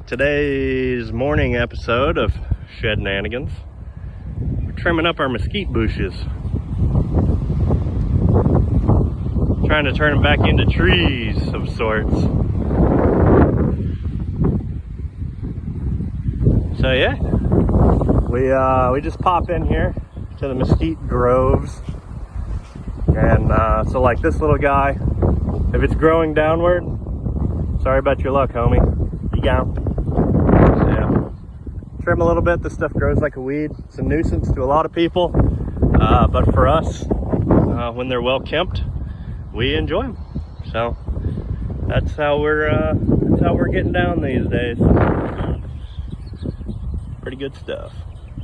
Today's morning episode of Shed-nanigans. We're trimming up our mesquite bushes. Trying to turn them back into trees of sorts. So yeah, we just pop in here to the mesquite groves. And so like this little guy, if it's growing downward, sorry about your luck, homie. You got him. So, yeah. Trim a little bit. This stuff grows like a weed. It's a nuisance to a lot of people, but for us, when they're well kempt, we enjoy them. So that's how we're getting down these days. Pretty good stuff.